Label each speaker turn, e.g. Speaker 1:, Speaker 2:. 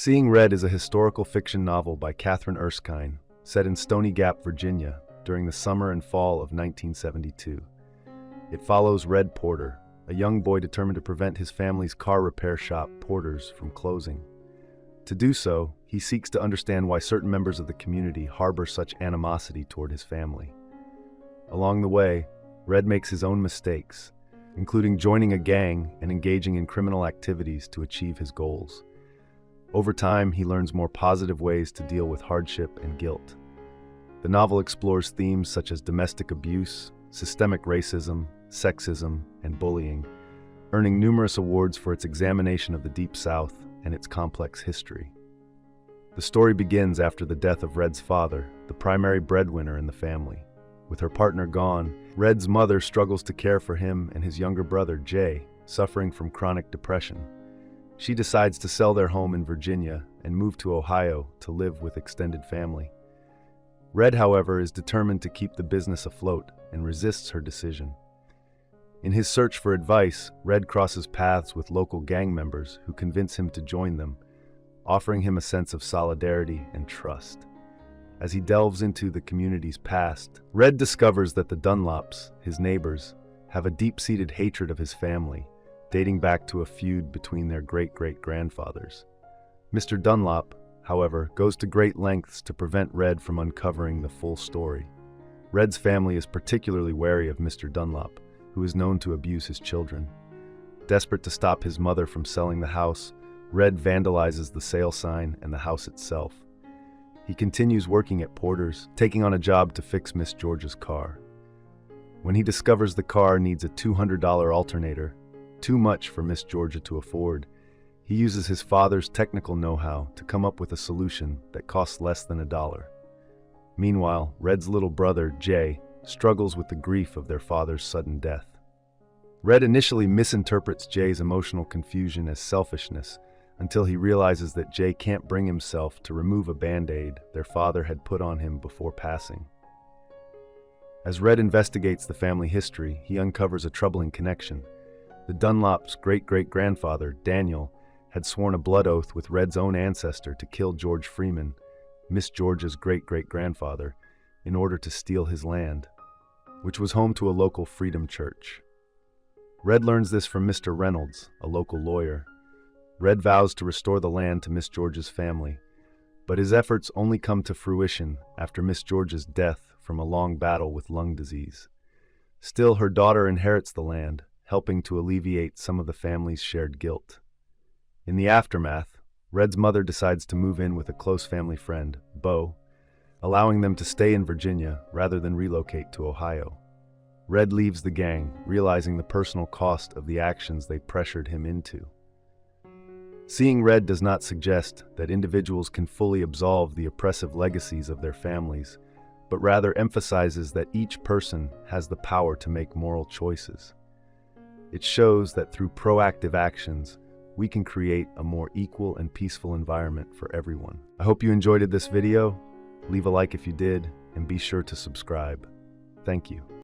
Speaker 1: Seeing Red is a historical fiction novel by Kathryn Erskine, set in Stony Gap, Virginia, during the summer and fall of 1972. It follows Red Porter, a young boy determined to prevent his family's car repair shop, Porter's, from closing. To do so, he seeks to understand why certain members of the community harbor such animosity toward his family. Along the way, Red makes his own mistakes, including joining a gang and engaging in criminal activities to achieve his goals. Over time, he learns more positive ways to deal with hardship and guilt. The novel explores themes such as domestic abuse, systemic racism, sexism, and bullying, earning numerous awards for its examination of the Deep South and its complex history. The story begins after the death of Red's father, the primary breadwinner in the family. With her partner gone, Red's mother struggles to care for him and his younger brother, Jay, suffering from chronic depression. She decides to sell their home in Virginia and move to Ohio to live with extended family. Red, however, is determined to keep the business afloat and resists her decision. In his search for advice, Red crosses paths with local gang members who convince him to join them, offering him a sense of solidarity and trust. As he delves into the community's past, Red discovers that the Dunlops, his neighbors, have a deep-seated hatred of his family, dating back to a feud between their great-great-grandfathers. Mr. Dunlop, however, goes to great lengths to prevent Red from uncovering the full story. Red's family is particularly wary of Mr. Dunlop, who is known to abuse his children. Desperate to stop his mother from selling the house, Red vandalizes the sale sign and the house itself. He continues working at Porter's, taking on a job to fix Miss Georgia's car. When he discovers the car needs a $200 alternator, too much for Miss Georgia to afford, he uses his father's technical know-how to come up with a solution that costs less than $1. Meanwhile, Red's little brother, Jay, struggles with the grief of their father's sudden death. Red initially misinterprets Jay's emotional confusion as selfishness until he realizes that Jay can't bring himself to remove a band-aid their father had put on him before passing. As Red investigates the family history, he uncovers a troubling connection. The Dunlops' great-great-grandfather, Daniel, had sworn a blood oath with Red's own ancestor to kill George Freeman, Miss Georgia's great-great-grandfather, in order to steal his land, which was home to a local Freedom Church. Red learns this from Mr. Reynolds, a local lawyer. Red vows to restore the land to Miss Georgia's family, but his efforts only come to fruition after Miss Georgia's death from a long battle with lung disease. Still, her daughter inherits the land, helping to alleviate some of the family's shared guilt. In the aftermath, Red's mother decides to move in with a close family friend, Bo, allowing them to stay in Virginia rather than relocate to Ohio. Red leaves the gang, realizing the personal cost of the actions they pressured him into. Seeing Red does not suggest that individuals can fully absolve the oppressive legacies of their families, but rather emphasizes that each person has the power to make moral choices. It shows that through proactive actions, we can create a more equal and peaceful environment for everyone. I hope you enjoyed this video. Leave a like if you did, and be sure to subscribe. Thank you.